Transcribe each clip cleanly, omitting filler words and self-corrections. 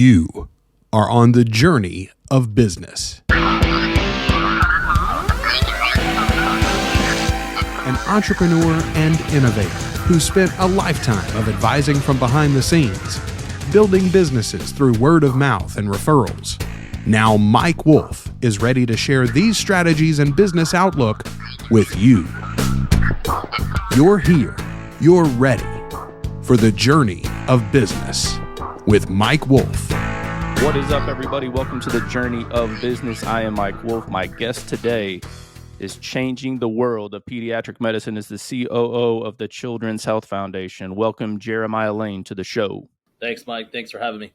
You are on the journey of business. An entrepreneur and innovator who spent a lifetime of advising from behind the scenes, building businesses through word of mouth and referrals. Now Mike Wolf is ready to share these strategies and business outlook with you. You're here. You're ready for the journey of business with Mike Wolf. What is up, everybody? Welcome to the Journey of Business. I am Mike Wolf. My guest today is changing the world of pediatric medicine as the COO of the Children's Health Foundation. Welcome, Jeremiah Lane, to the show. Thanks, Mike. Thanks for having me.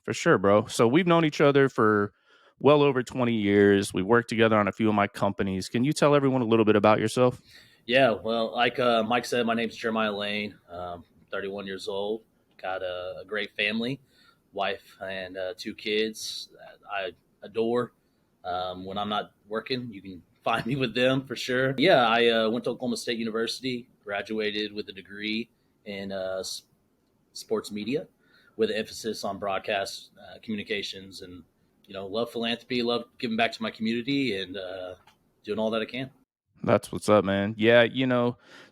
For sure, bro. So we've known each other for well over 20 years. We worked together on a few of my companies. Can you tell everyone a little bit about yourself? Yeah, well, like Mike said, my name's Jeremiah Lane. 31 years old. Got a great family, wife and two kids that I adore. When I'm not working, you can find me with them for sure. Yeah, I went to Oklahoma State University, graduated with a degree in sports media with an emphasis on broadcast communications, and, love philanthropy, love giving back to my community, and doing all that I can. That's what's up, man. Yeah,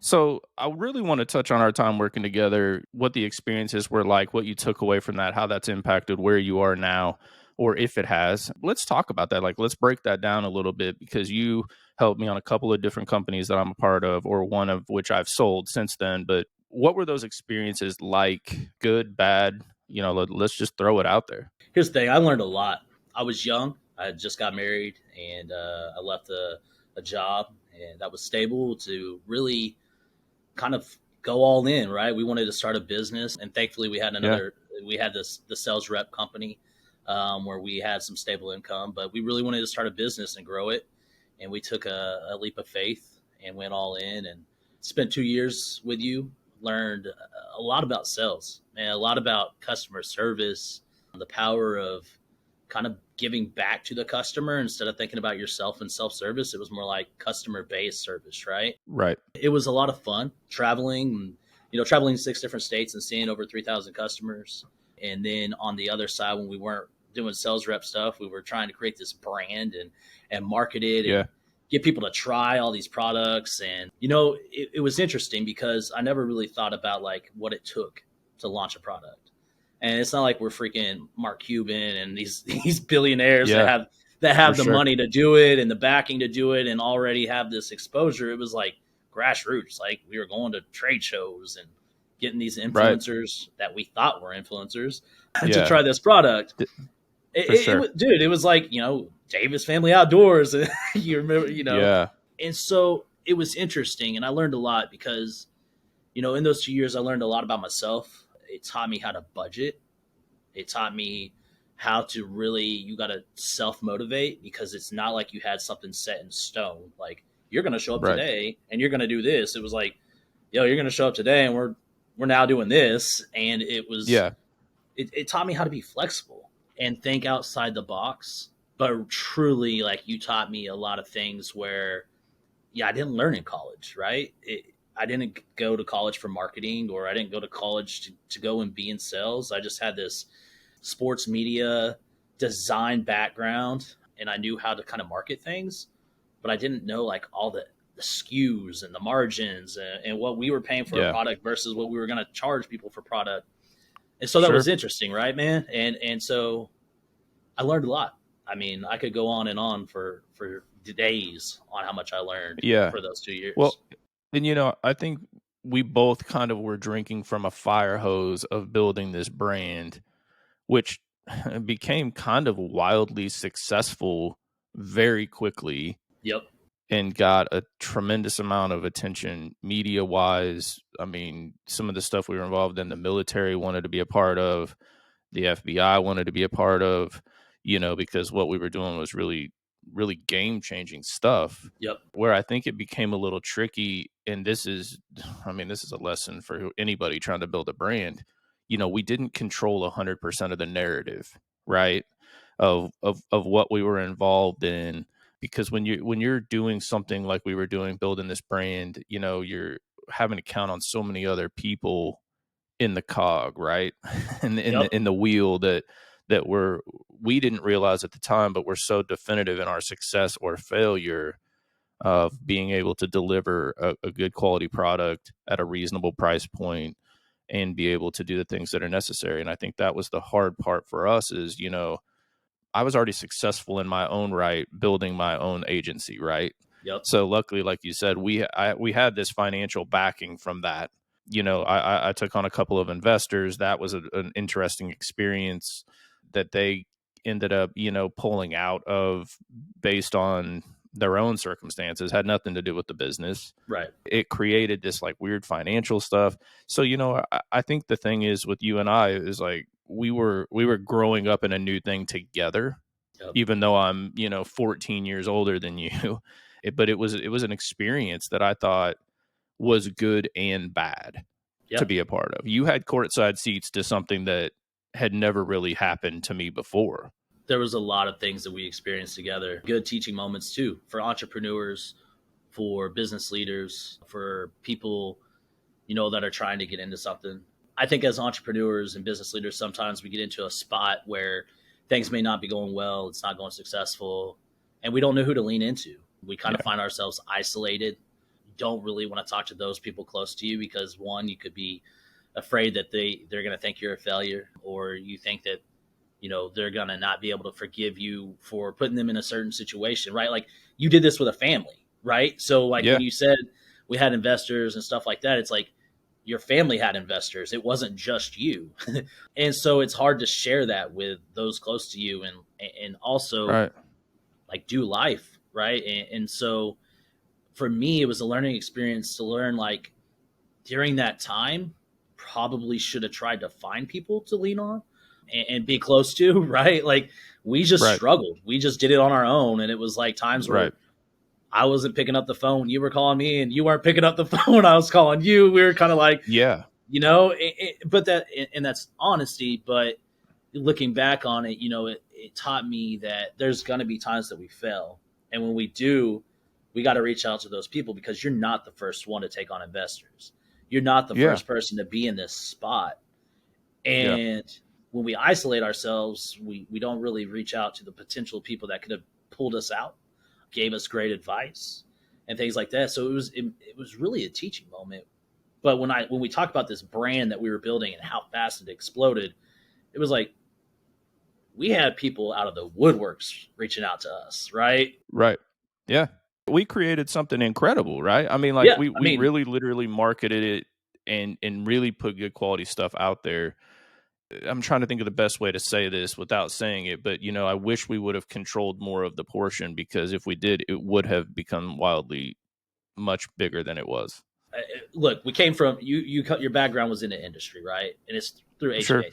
so I really want to touch on our time working together, what the experiences were like, what you took away from that, how that's impacted where you are now, or if it has. Let's talk about that. Let's break that down a little bit, because you helped me on a couple of different companies that I'm a part of, or one of which I've sold since then. But what were those experiences like? Good, bad? Let's just throw it out there. Here's the thing. I learned a lot. I was young. I had just got married, and I left a job and that was stable to really kind of go all in, right? We wanted to start a business, and thankfully we had the sales rep company where we had some stable income, but we really wanted to start a business and grow it. And we took a leap of faith and went all in, and spent 2 years with you, learned a lot about sales and a lot about customer service, the power of kind of giving back to the customer instead of thinking about yourself and self-service. It was more like customer-based service, right? Right. It was a lot of fun traveling, traveling 6 different states and seeing over 3,000 customers. And then on the other side, when we weren't doing sales rep stuff, we were trying to create this brand and market it and get people to try all these products. And, it was interesting because I never really thought about what it took to launch a product. And it's not like we're freaking Mark Cuban and these billionaires that have the money to do it and the backing to do it and already have this exposure. It was like grassroots. Like, we were going to trade shows and getting ththese influencers that we thought were influencers to try this product. It was like, Davis Family Outdoors. You remember, And so it was interesting, and I learned a lot because, in those 2 years, I learned a lot about myself. It taught me how to budget. It taught me how to really, you got to self-motivate, because it's not like you had something set in stone. Like, you're going to show up today and you're going to do this. It was like, you're going to show up today and we're now doing this. And it was, it taught me how to be flexible and think outside the box. But truly, you taught me a lot of things where, I didn't learn in college, right? I didn't go to college for marketing, or I didn't go to college to go and be in sales. I just had this sports media design background, and I knew how to kind of market things, but I didn't know all the SKUs and the margins and what we were paying for a product versus what we were going to charge people for product. And so that was interesting, right, man? And so I learned a lot. I mean, I could go on and on for days on how much I learned for those 2 years. Well, and, I think we both kind of were drinking from a fire hose of building this brand, which became kind of wildly successful very quickly. Yep. And got a tremendous amount of attention media-wise. I mean, some of the stuff we were involved in, the military wanted to be a part of, the FBI wanted to be a part of, because what we were doing was really game-changing stuff. Yep. Where I think it became a little tricky, and this is a lesson for anybody trying to build a brand. We didn't control 100% of the narrative, right? Of what we were involved in, because when you're doing something like we were doing, building this brand, you're having to count on so many other people in the cog, right? Yep. In the wheel that we didn't realize at the time, but we're so definitive in our success or failure of being able to deliver a good quality product at a reasonable price point and be able to do the things that are necessary. And I think that was the hard part for us is, I was already successful in my own right, building my own agency, right? Yep. So luckily, like you said, we had this financial backing from that. I took on a couple of investors. That was an interesting experience that they ended up, pulling out of based on their own circumstances, had nothing to do with the business. Right. It created this like weird financial stuff. So, I think the thing is with you and I is like we were growing up in a new thing together, Yep. even though I'm, 14 years older than you. But it was an experience that I thought was good and bad to Yeah. be a part of. You had courtside seats to something that had never really happened to me before. There was a lot of things that we experienced together. Good teaching moments too for entrepreneurs, for business leaders, for people, that are trying to get into something. I think as entrepreneurs and business leaders, sometimes we get into a spot where things may not be going well, it's not going successful, and we don't know who to lean into. We kind of find ourselves isolated. You don't really want to talk to those people close to you because one, you could be afraid that they're going to think you're a failure, or you think that they're going to not be able to forgive you for putting them in a certain situation, right? Like you did this with a family, right? So like when you said we had investors and stuff like that, it's like your family had investors. It wasn't just you. And so it's hard to share that with those close to you and also like do life, right? And so for me, it was a learning experience to learn like during that time, probably should have tried to find people to lean on and be close to, right? Like we just struggled. We just did it on our own. And it was like times where I wasn't picking up the phone. You were calling me and you weren't picking up the phone. I was calling you. We were kind of like, but that's honesty. But looking back on it, it taught me that there's going to be times that we fail. And when we do, we got to reach out to those people because you're not the first one to take on investors. You're not the first person to be in this spot. And when we isolate ourselves, we don't really reach out to the potential people that could have pulled us out, gave us great advice and things like that. So it was really a teaching moment. But when we talk about this brand that we were building and how fast it exploded, it was like we had people out of the woodworks reaching out to us, right? Right. Yeah. We created something incredible, right? I mean, we really literally marketed it and really put good quality stuff out there. I'm trying to think of the best way to say this without saying it, but I wish we would have controlled more of the portion because if we did, it would have become wildly much bigger than it was. Look, we came from your background was in the industry, right? And it's through HVAC. Sure.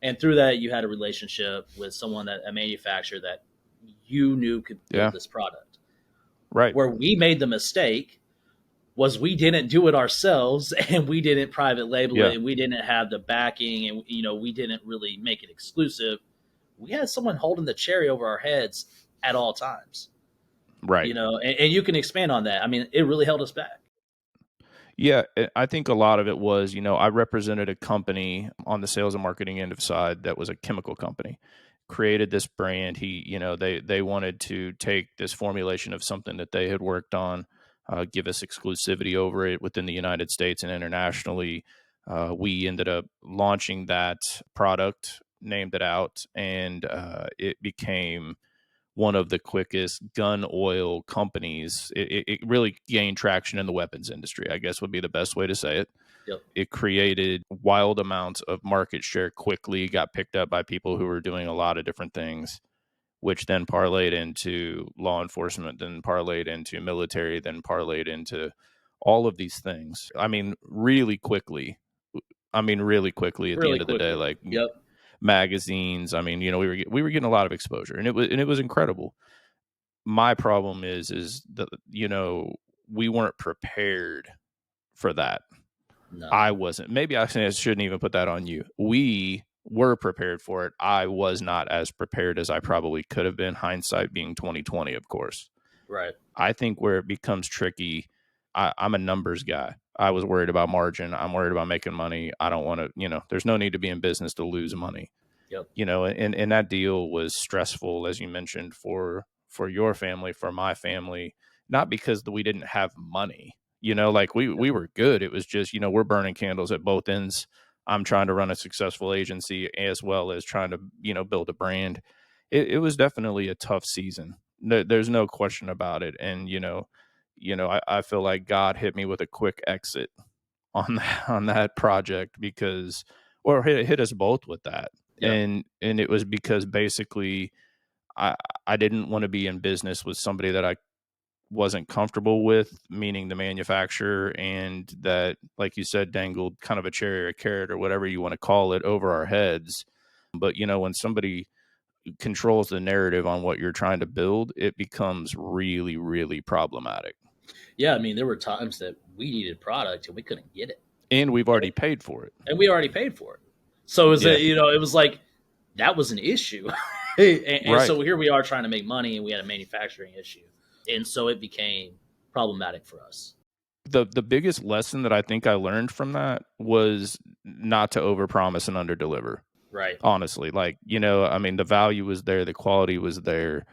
And through that, you had a relationship with someone a manufacturer that you knew could build this product. Right. Where we made the mistake was we didn't do it ourselves and we didn't private label it and we didn't have the backing and, we didn't really make it exclusive. We had someone holding the cherry over our heads at all times. Right. And you can expand on that. I mean, it really held us back. Yeah, I think a lot of it was, I represented a company on the sales and marketing end of side that was a chemical company, created this brand. They wanted to take this formulation of something that they had worked on, give us exclusivity over it within the United States and internationally. We ended up launching that product, named it out, and it became one of the quickest gun oil companies. It really gained traction in the weapons industry, I guess would be the best way to say it. Yep. It created wild amounts of market share quickly, got picked up by people who were doing a lot of different things, which then parlayed into law enforcement, then parlayed into military, then parlayed into all of these things. I mean, really quickly at the end of the day, like magazines. I mean, we were getting a lot of exposure and it was incredible. My problem is that, we weren't prepared for that. No. I wasn't. Maybe I shouldn't even put that on you. We were prepared for it. I was not as prepared as I probably could have been. Hindsight being 2020, of course. Right. I think where it becomes tricky, I'm a numbers guy. I was worried about margin. I'm worried about making money. I don't want to, there's no need to be in business to lose money. Yep. And that deal was stressful, as you mentioned, for your family, for my family, not because we didn't have money, like we were good. It was just, we're burning candles at both ends. I'm trying to run a successful agency as well as trying to, build a brand. It was definitely a tough season. There's no question about it. And, I feel like God hit me with a quick exit on that project or hit us both with that. Yep. And it was because basically I didn't want to be in business with somebody that I wasn't comfortable with, meaning the manufacturer, and that, like you said, dangled kind of a cherry or a carrot or whatever you want to call it over our heads. But, when somebody controls the narrative on what you're trying to build, it becomes really, really problematic. Yeah, I mean, there were times that we needed product and we couldn't get it, And we've already paid for it. and we already paid for it. So it was, it was like that was an issue, and so here we are trying to make money, and we had a manufacturing issue, and so it became problematic for us. The biggest lesson that I think I learned from that was not to overpromise and underdeliver. Right. Honestly, the value was there, the quality was there.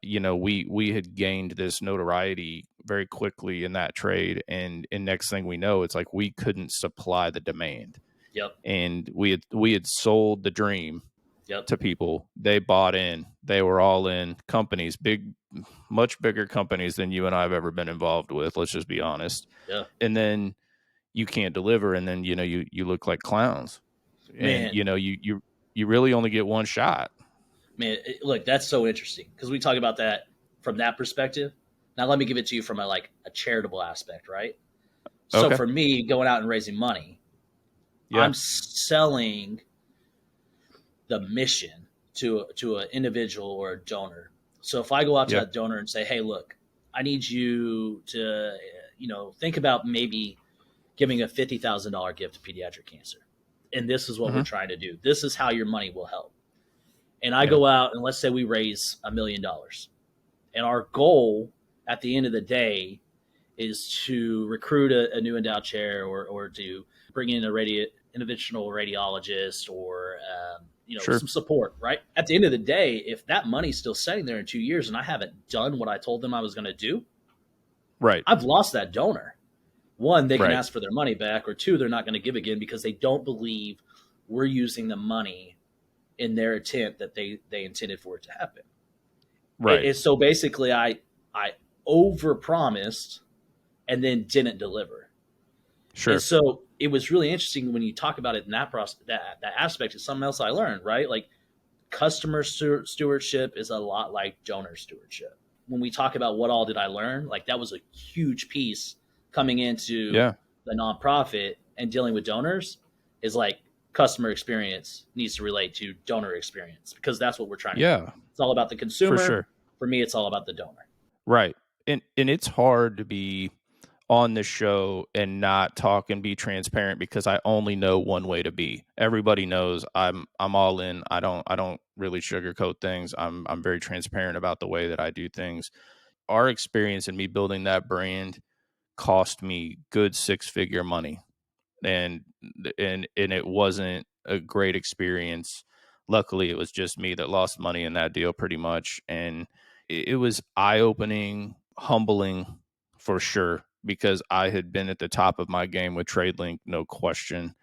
We had gained this notoriety very quickly in that trade, and next thing we know, it's like we couldn't supply the demand. Yep. And we had sold the dream to people. They bought in. They were all in. Companies, much bigger companies than you and I have ever been involved with. Let's just be honest. Yeah. And then you can't deliver, and then you look like clowns. Man. And you really only get one shot. Man, look, that's so interesting because we talk about that from that perspective. Now let me give it to you from a charitable aspect, right? So for me, going out and raising money, I'm selling the mission to an individual or a donor. So if I go out to that donor and say, hey, look, I need you to, think about maybe giving a $50,000 gift to pediatric cancer. And this is what we're trying to do. This is how your money will help. And I go out and let's say we raise $1 million. And our goal at the end of the day is to recruit a new endowed chair or to bring in an interventional radiologist or, some support, right? At the end of the day, if that money's still sitting there in 2 years and I haven't done what I told them I was going to do, right, I've lost that donor. One, they can ask for their money back, or two, they're not going to give again because they don't believe we're using the money in their intent that they intended for it to happen. Right. And so basically I overpromised and then didn't deliver. Sure. And so it was really interesting when you talk about it in that process, that aspect is something else I learned, right? Like customer stewardship is a lot like donor stewardship. When we talk about what all did I learn, like that was a huge piece coming into the nonprofit and dealing with donors is like customer experience needs to relate to donor experience because that's what we're trying to do. It's all about the consumer. For sure. For me, it's all about the donor. Right. And it's hard to be on the show and not talk and be transparent because I only know one way to be. Everybody knows I'm all in. I don't really sugarcoat things. I'm very transparent about the way that I do things. Our experience in me building that brand cost me good 6-figure money. And it wasn't a great experience. Luckily, it was just me that lost money in that deal pretty much. And it was eye-opening, humbling for sure, because I had been at the top of my game with TradeLink, no question,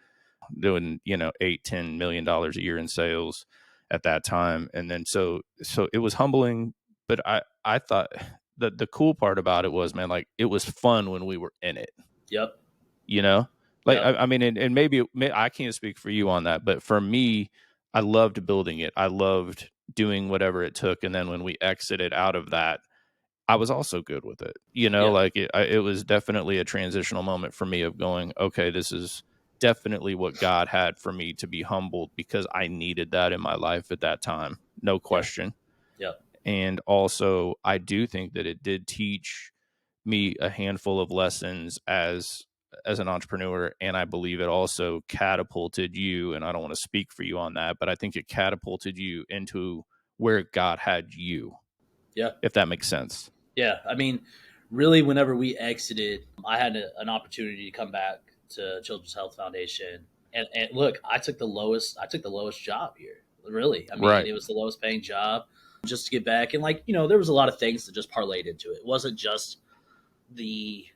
doing, $8-10 million a year in sales at that time. And then so it was humbling, but I thought that the cool part about it was, man, like it was fun when we were in it. Yep. I mean, and maybe I can't speak for you on that, but for me, I loved building it. I loved doing whatever it took. And then when we exited out of that, I was also good with it. It was definitely a transitional moment for me of going, okay, this is definitely what God had for me to be humbled because I needed that in my life at that time. No question. Yeah. And also I do think that it did teach me a handful of lessons as an entrepreneur. And I believe it also catapulted you, and I don't want to speak for you on that, but I think it catapulted you into where God had you. Yeah. If that makes sense. Yeah. I mean, really, whenever we exited, I had an opportunity to come back to Children's Health Foundation. And look, I took the lowest job here. Really. I mean, Right. it was the lowest paying job just to get back. And like, there was a lot of things that just parlayed into it. It wasn't just the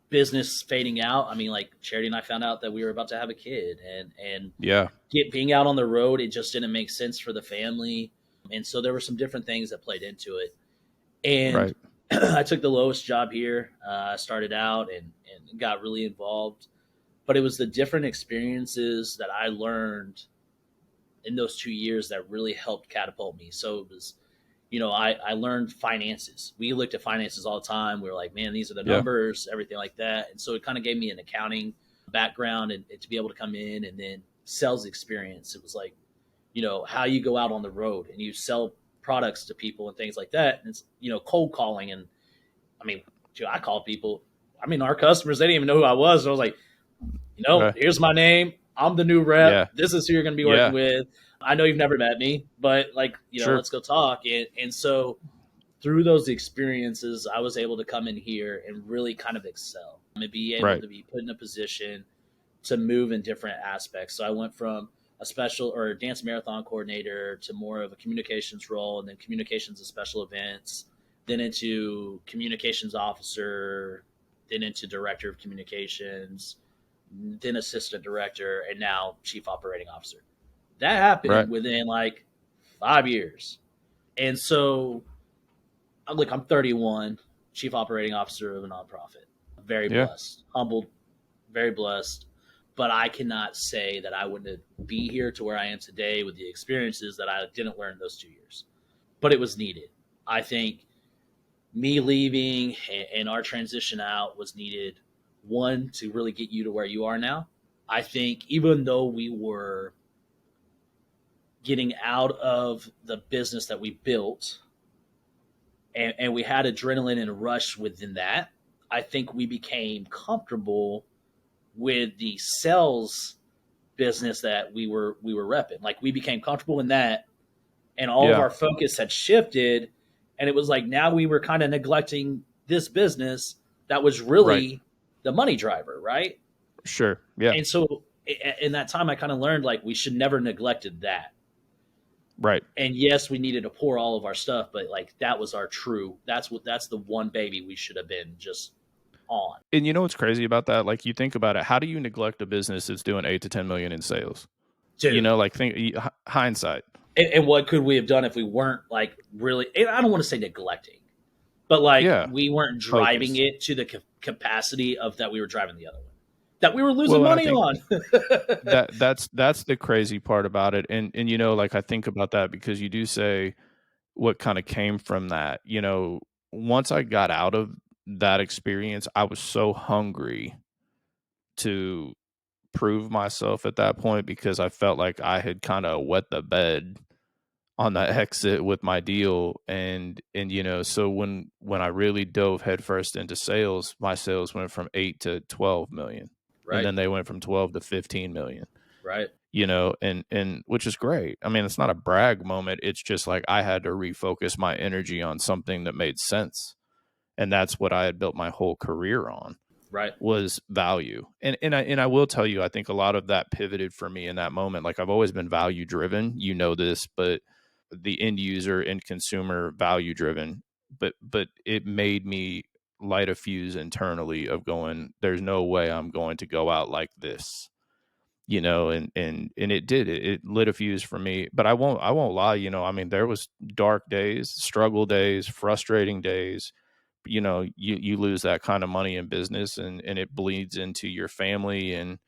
business fading out. I mean, like Charity and I found out that we were about to have a kid, and Yeah. being out on the road, it just didn't make sense for the family. And so there were some different things that played into it. And Right. I took the lowest job here. I started out and got really involved, but it was the different experiences that I learned in those 2 years that really helped catapult me. So it was, I learned finances. We looked at finances all the time. We were like, man, these are the Yeah. numbers, everything like that. And so it kind of gave me an accounting background and to be able to come in, and then sales experience. It was like, how you go out on the road and you sell products to people and things like that. And it's, cold calling. And I mean, dude, I called people. I mean, our customers, they didn't even know who I was. So I was like, Right. here's my name. I'm the new rep. Yeah. This is who you're going to be working Yeah. with. I know you've never met me, but like, Sure. let's go talk. And so through those experiences, I was able to come in here and really kind of excel and be able Right. to be put in a position to move in different aspects. So I went from a special or dance marathon coordinator to more of a communications role, and then communications and special events, then into communications officer, then into director of communications, then assistant director, and now chief operating officer. That Right. happened within like 5 years. And so I'm 31, chief operating officer of a nonprofit. Very Yeah. blessed, humbled, very blessed. But I cannot say that I wouldn't be here to where I am today with the experiences that I didn't learn those 2 years. But it was needed. I think me leaving and our transition out was needed. One, to really get you to where you are now. I think even though we were getting out of the business that we built, and we had adrenaline and a rush within that, I think we became comfortable with the sales business that we were repping. Like we became comfortable in that, and all of Yeah. our focus had shifted, and it was like now we were kind of neglecting this business that was Right. really the money driver, right? Sure. Yeah. And so in that time, I kind of learned like we should never neglected that. Right. And yes, we needed to pour all of our stuff, but like that was our true. That's the one baby we should have been just on. And you know what's crazy about that? Like you think about it, how do you neglect a business that's doing 8 to 10 million in sales? Dude, Like hindsight. and what could we have done if we weren't like really, I don't want to say neglecting, but like Yeah. we weren't driving Focus. it to the capacity of that we were driving the other one, that we were losing Well, and I money think on. that's the crazy part about it. And like I think about that because you do say what kind of came from that. Once I got out of that experience, I was so hungry to prove myself at that point because I felt like I had kind of wet the bed on that exit with my deal. And so when I really dove headfirst into sales, my sales went from 8 to 12 million. And Right, then they went from 12 to 15 million. right, And which is great. I mean, it's not a brag moment. It's just like I had to refocus my energy on something that made sense. And that's what I had built my whole career on right, was value. And I will tell you, I think a lot of that pivoted for me in that moment. Like I've always been value driven, this, but the end user and consumer value driven. But it made me light a fuse internally of going, there's no way I'm going to go out like this. And it did. It lit a fuse for me. But I won't lie, I mean, there was dark days, struggle days, frustrating days. You lose that kind of money in business and it bleeds into your family and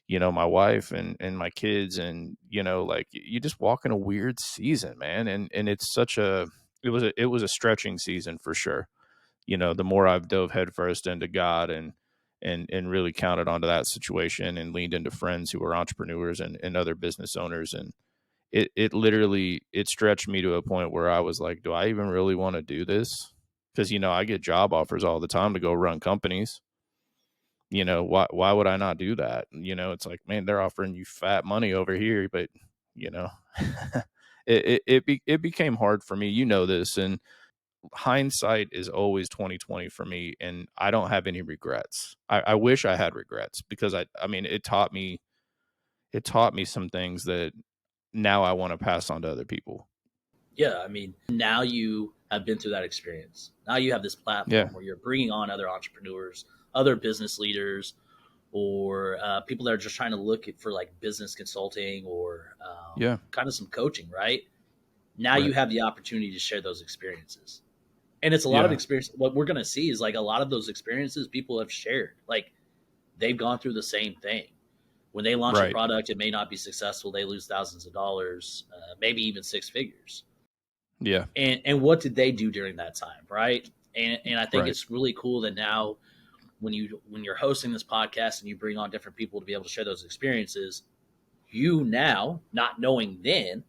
my wife and my kids and like you just walk in a weird season, man. And it's such a it was a stretching season for sure. The more I've dove headfirst into God and really counted onto that situation and leaned into friends who were entrepreneurs and other business owners. And it literally, it stretched me to a point where I was like, do I even really want to do this? Because, I get job offers all the time to go run companies. Why would I not do that? It's like, man, they're offering you fat money over here, but you know, it became hard for me, this. And hindsight is always 2020 for me, and I don't have any regrets. I wish I had regrets, because I mean, it taught me some things that now I want to pass on to other people. Yeah, I mean, now you have been through that experience. Now you have this Yeah. platform where you're bringing on other entrepreneurs, other business leaders, or people that are just trying to look for like business consulting or Yeah. kind of some coaching, right? Now Right. you have the opportunity to share those experiences. And it's a lot of Yeah. experience. What we're going to see is like a lot of those experiences people have shared. Like they've gone through the same thing. When they launch a Right. product, it may not be successful. They lose thousands of dollars, maybe even six figures. Yeah. And what did they do during that time, right? And I think Right. it's really cool that now when you're hosting this podcast and you bring on different people to be able to share those experiences, you now, not knowing then,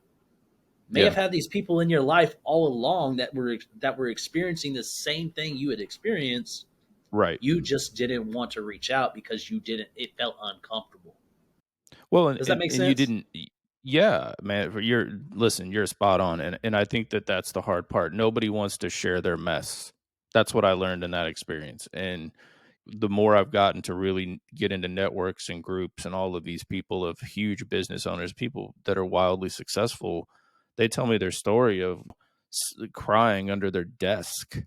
may have Yeah. had these people in your life all along that were experiencing the same thing you had experienced. Right. You just didn't want to reach out because it felt uncomfortable. Well, Does that make and you sense? didn't. Yeah, man. You're spot on, and I think that that's the hard part. Nobody wants to share their mess. That's what I learned in that experience, and the more I've gotten to really get into networks and groups and all of these people of huge business owners, people that are wildly successful, they tell me their story of crying under their desk,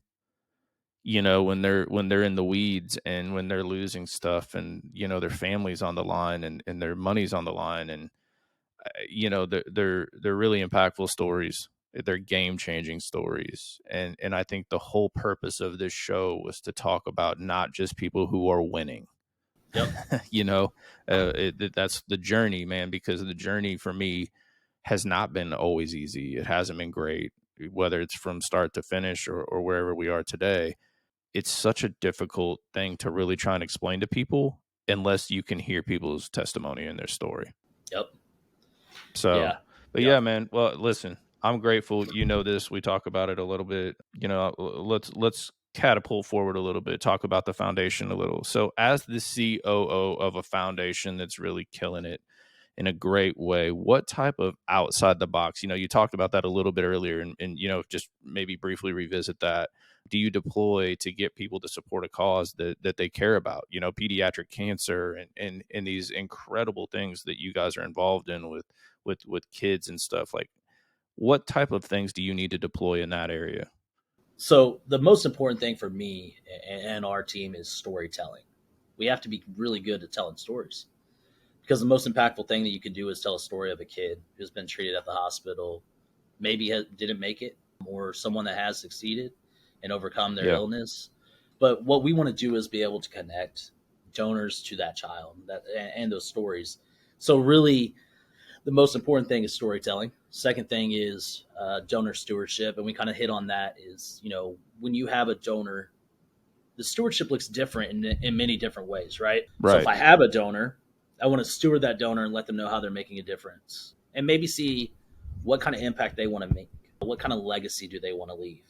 when they're in the weeds and when they're losing stuff, and their family's on the line, and their money's on the line, and they're really impactful stories. They're game changing stories, and I think the whole purpose of this show was to talk about not just people who are winning. Yep. you know that's the journey, man, because the journey for me has not been always easy. It hasn't been great, whether it's from start to finish, or wherever we are today. It's such a difficult thing to really try and explain to people unless you can hear people's testimony and their story. Yep. So, Yeah. but Yep. yeah, man. Well, listen, I'm grateful. This. We talk about it a little bit. Let's catapult forward a little bit. Talk about the foundation a little. So, as the COO of a foundation that's really killing it in a great way, what type of outside the box? You talked about that a little bit earlier, and just maybe briefly revisit that. Do you deploy to get people to support a cause that they care about? Pediatric cancer, and these incredible things that you guys are involved in with kids and stuff. Like, what type of things do you need to deploy in that area? So the most important thing for me and our team is storytelling. We have to be really good at telling stories because the most impactful thing that you can do is tell a story of a kid who's been treated at the hospital, maybe didn't make it, or someone that has succeeded and overcome their Yeah. illness. But what we want to do is be able to connect donors to that child and those stories. So really, the most important thing is storytelling. Second thing is donor stewardship, and we kind of hit on that. Is when you have a donor, the stewardship looks different in many different ways, right? So if Right. I have a donor, I want to steward that donor and let them know how they're making a difference, and maybe see what kind of impact they want to make, what kind of legacy do they want to leave.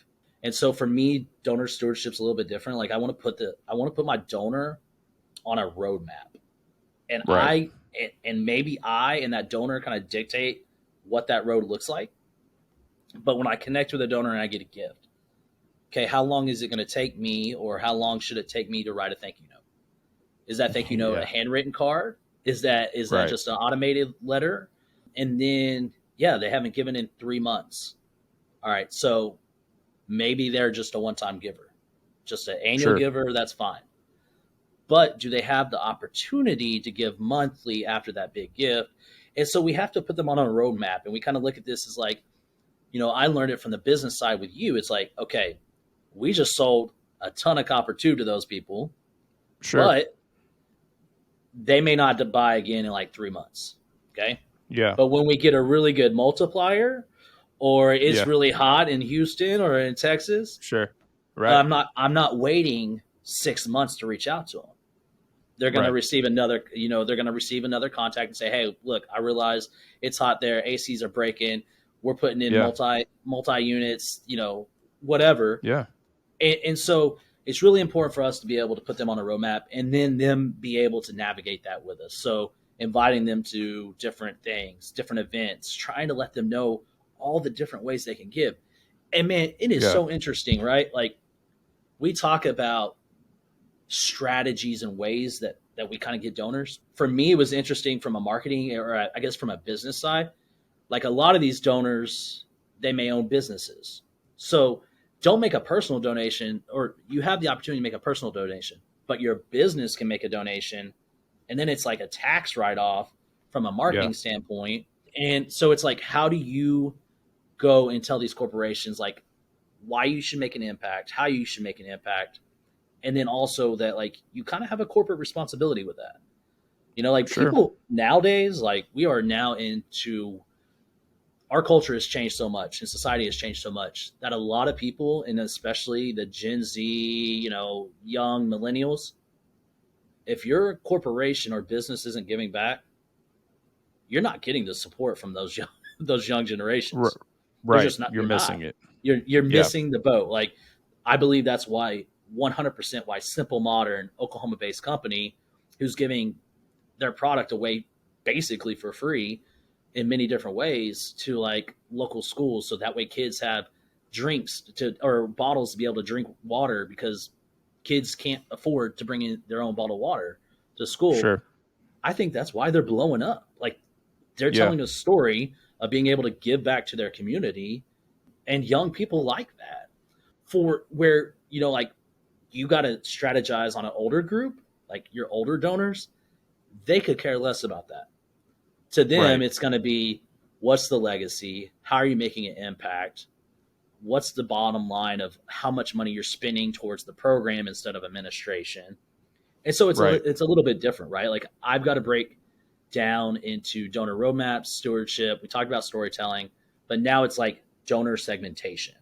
And so for me, donor stewardship's a little bit different. Like I want to put my donor on a roadmap, and Right. maybe I and that donor kind of dictate what that road looks like. But when I connect with a donor and I get a gift, okay, how long is it going to take me, or how long should it take me to write a thank you note? Is that thank you note a Yeah. handwritten card? Is that Right. just an automated letter? And then yeah, they haven't given in 3 months. All right, so maybe they're just a one-time giver, just an annual Sure. giver. That's fine. But do they have the opportunity to give monthly after that big gift? And so we have to put them on a roadmap. And we kind of look at this as like, I learned it from the business side with you. It's like, okay, we just sold a ton of copper tube to those people, Sure. but they may not buy again in like 3 months. Okay. Yeah. But when we get a really good multiplier, or it's Yeah. really hot in Houston or in Texas, Sure. Right. I'm not waiting 6 months to reach out to them. They're going to Right. receive another contact and say, hey, look, I realize it's hot there. ACs are breaking. We're putting in Yeah. multi units, whatever. Yeah. And so it's really important for us to be able to put them on a roadmap and then them be able to navigate that with us. So inviting them to different things, different events, trying to let them know all the different ways they can give. And man, it is Yeah. so interesting, right? Like we talk about strategies and ways that we kind of get donors. For me, it was interesting from a marketing, or I guess from a business side. Like a lot of these donors, they may own businesses. So don't make a personal donation, or you have the opportunity to make a personal donation, but your business can make a donation. And then it's like a tax write off from a Yeah. marketing standpoint. And so it's like, how do you go and tell these corporations like why you should make an impact, how you should make an impact, and then also that like you kind of have a corporate responsibility with that. You know, like Sure. people nowadays, like we are now into our culture has changed so much and society has changed so much that a lot of people, and especially the Gen Z, you know, young millennials, if your corporation or business isn't giving back, you're not getting the support from those young those young generations. They're Right. just not. You're You're not. missing it. You're Yeah. missing the boat. Like I believe that's why 100% why Simple Modern, Oklahoma based company, who's giving their product away basically for free in many different ways to like local schools, so that way kids have drinks to or bottles to be able to drink water because kids can't afford to bring in their own bottled water to school. Sure. I think that's why they're blowing up. Like they're Yeah. telling a story of being able to give back to their community, and young people like that. For where, you know, like you got to strategize on an older group, like your older donors, they could care less about that. To them, Right. it's going to be what's the legacy? How are you making an impact? What's the bottom line of how much money you're spending towards the program instead of administration? And so Right. it's a little bit different, right? Like I've got to break down into donor roadmaps, stewardship. We talked about storytelling, but now it's like donor segmentation.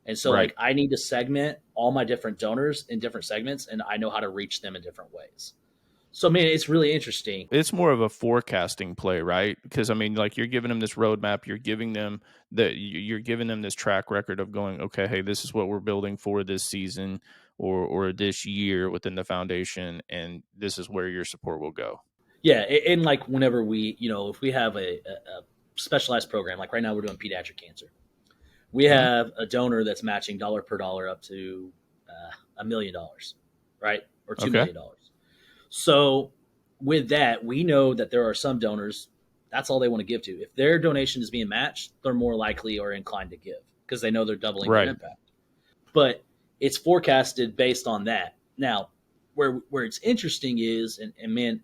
And so Right. like I need to segment all my different donors in different segments, and I know how to reach them in different ways. So man, it's really interesting. It's more of a forecasting play, right? Because I mean, like you're giving them this roadmap, you're giving them this track record of going, okay, hey, this is what we're building for this season or this year within the foundation, and this is where your support will go. Yeah, and like whenever we, you know, if we have a specialized program, like right now we're doing pediatric cancer, we Hmm. have a donor that's matching dollar per dollar up to $1 million, right, or two Okay. million dollars. So with that, we know that there are some donors that's all they want to give to. If their donation is being matched, they're more likely or inclined to give because they know they're doubling their Right. impact. But it's forecasted based on that. Now, where it's interesting is, and man,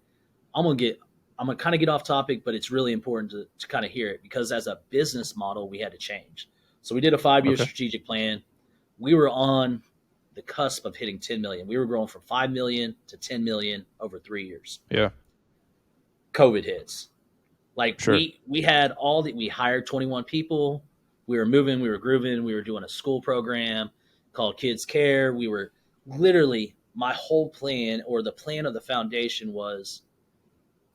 I'm gonna get I'm gonna kind of get off topic, but it's really important to kind of hear it because as a business model, we had to change. So we did a 5 year Okay. strategic plan. We were on the cusp of hitting 10 million. We were growing from 5 million to 10 million over 3 years. Yeah. COVID hits. Like Sure. we had all that we hired 21 people. We were moving, we were grooving, we were doing a school program called Kids Care. We were literally my whole plan or the plan of the foundation was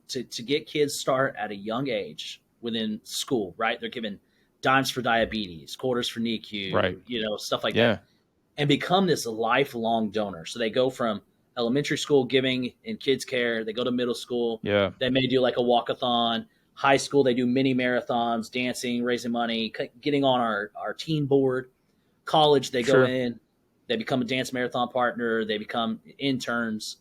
to get kids start at a young age within school, right? They're given dimes for diabetes, quarters for Right. NICU, you know, stuff like that, Yeah. and become this lifelong donor. So they go from elementary school giving in kids care, they go to middle school, Yeah. they may do like a walkathon. High school, they do mini marathons, dancing, raising money, getting on our teen board. College, they go Sure. in, they become a dance marathon partner, they become interns.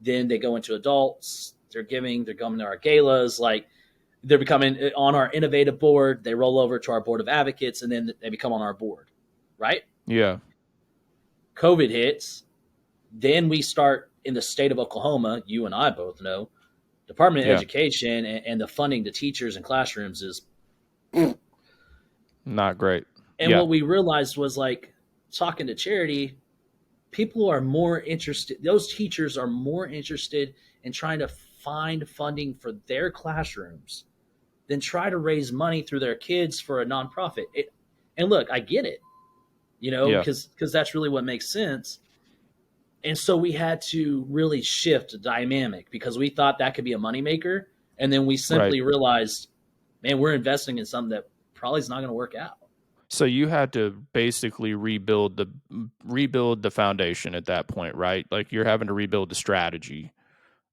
Then they go into adults. They're coming to our galas. Like they're becoming on our innovative board. They roll over to our board of advocates, and then they become on our board. Right? Yeah. COVID hits. Then we start in the state of Oklahoma. You and I both know Department of Yeah. Education and the funding to teachers and classrooms is. Not great. And Yeah. what we realized was like talking to charity, people are more interested. Those teachers are more interested in trying to find funding for their classrooms than try to raise money through their kids for a nonprofit. And look, I get it, you know, Yeah. because that's really what makes sense. And so we had to really shift the dynamic because we thought that could be a moneymaker. And then we Right. simply realized, man, we're investing in something that probably is not going to work out. So you had to basically rebuild the foundation at that point, right? Like you're having to rebuild the strategy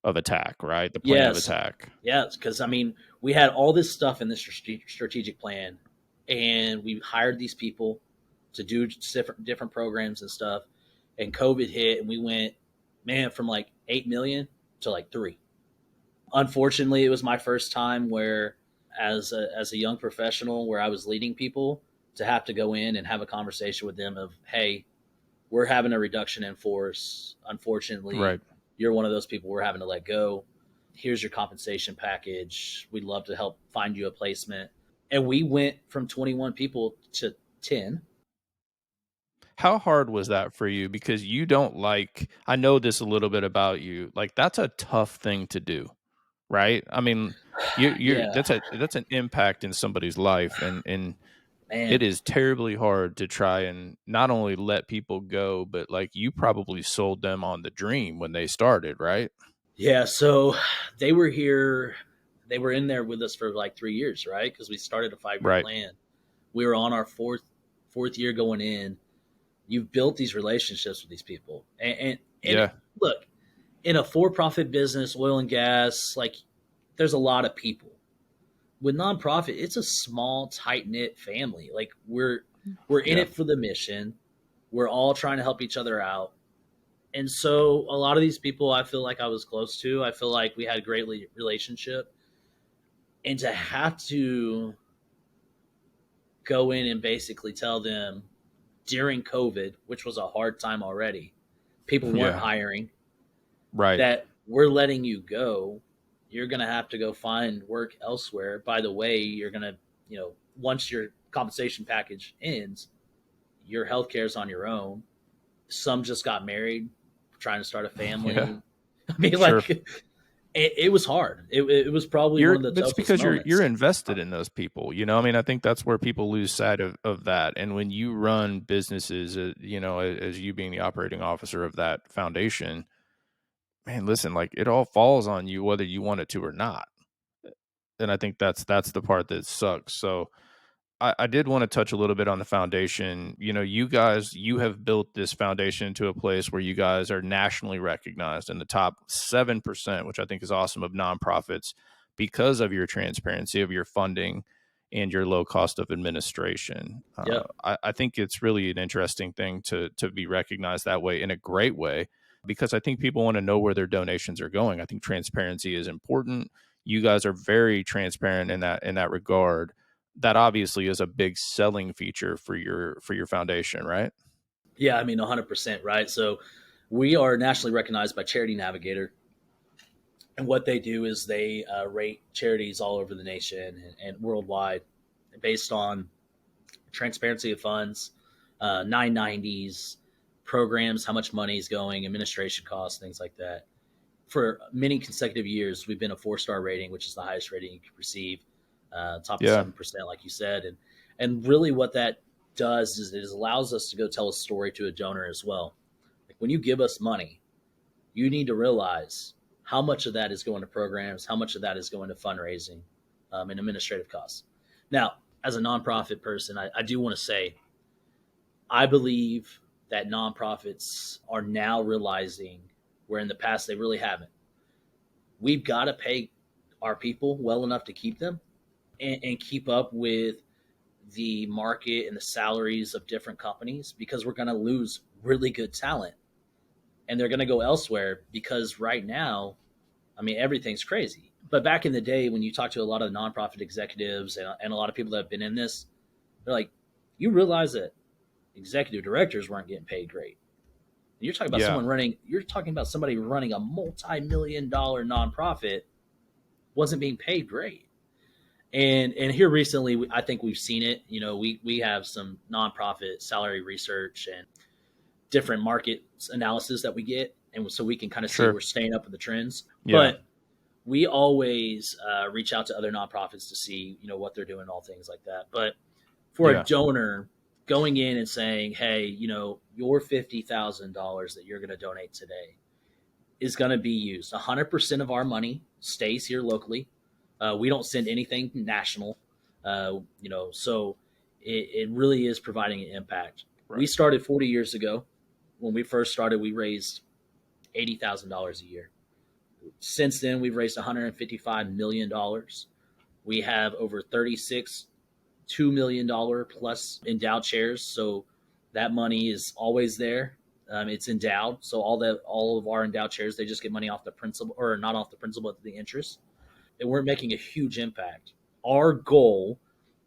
of attack, right? The plan of Yes. attack. Yes. Because, I mean, we had all this stuff in this strategic plan, and we hired these people. to do different programs and stuff. And COVID hit, and we went, man, from like 8 million to like 3. Unfortunately, it was my first time where, as a young professional, where I was leading people, to have to go in and have a conversation with them of, hey, we're having a reduction in force. Unfortunately, Right. you're one of those people we're having to let go. Here's your compensation package. We'd love to help find you a placement. And we went from 21 people to 10. How hard was that for you? Because you don't like, I know this a little bit about you. Like, that's a tough thing to do, right? I mean, you Yeah, that's an impact in somebody's life, and it man. is terribly hard to try and not only let people go, but like you probably sold them on the dream when they started, right? Yeah, so they were here. They were in there with us for like 3 years, right? Because we started a 5 year Right. plan. We were on our fourth year going in. You've built these relationships with these people, and Yeah. look, in a for profit business, oil and gas, like there's a lot of people. With nonprofit, it's a small, tight knit family. Like we're in Yeah. it for the mission. We're all trying to help each other out. And so a lot of these people I feel like I was close to. I feel like we had a great relationship. And to have to go in and basically tell them during COVID, which was a hard time already, people weren't Yeah. hiring, Right. that we're letting you go. You're going to have to go find work elsewhere. By the way, you're going to, once your compensation package ends, your healthcare is on your own. Some just got married, trying to start a Yeah. family. I mean, Sure. like, it was hard. It was probably one of the But it's toughest because you're moments. invested in those people. I mean, I think that's where people lose sight of that. And when you run businesses, as you being the operating officer of that foundation, man, listen, like it all falls on you whether you want it to or not. And I think that's the part that sucks. So I did want to touch a little bit on the foundation. You guys, you have built this foundation to a place where you guys are nationally recognized in the top 7%, which I think is awesome, of nonprofits because of your transparency, of your funding, and your low cost of administration. Yeah. I think it's really an interesting thing to be recognized that way, in a great way, because I think people want to know where their donations are going. I think transparency is important. You guys are very transparent in that regard. That obviously is a big selling feature for your foundation, right? Yeah, I mean, 100%, right? So we are nationally recognized by Charity Navigator. And what they do is they rate charities all over the nation and worldwide based on transparency of funds, 990s, programs, how much money is going, administration costs, things like that. For many consecutive years, we've been a 4-star rating, which is the highest rating you could receive, top of Yeah. 7%, like you said. And really what that does is it allows us to go tell a story to a donor as well. Like when you give us money, you need to realize how much of that is going to programs, how much of that is going to fundraising and administrative costs. Now, as a nonprofit person, I do want to say, I believe that nonprofits are now realizing where in the past they really haven't. We've got to pay our people well enough to keep them and keep up with the market and the salaries of different companies, because we're going to lose really good talent and they're going to go elsewhere because right now, I mean, everything's crazy. But back in the day, when you talk to a lot of nonprofit executives and a lot of people that have been in this, they're like, you realize that executive directors weren't getting paid great. And Yeah. you're talking about somebody running a multi-million-dollar nonprofit wasn't being paid great. And here recently, I think we've seen it. We have some nonprofit salary research and different market analysis that we get, and so we can kind of see Sure. we're staying up with the trends. Yeah. But we always reach out to other nonprofits to see what they're doing, all things like that. But for a Yeah. donor going in and saying, hey, your $50,000 that you're going to donate today is going to be used. 100% of our money stays here locally. We don't send anything national. So it really is providing an impact. We Right. started 40 years ago. When we first started, we raised $80,000 a year. Since then, we've raised $155 million. We have over 36 $2 million plus endowed chairs. So That money is always there. It's endowed, so all of our endowed shares, they just get money off the principal, or not off the principal, but the interest. And we're making a huge impact. Our goal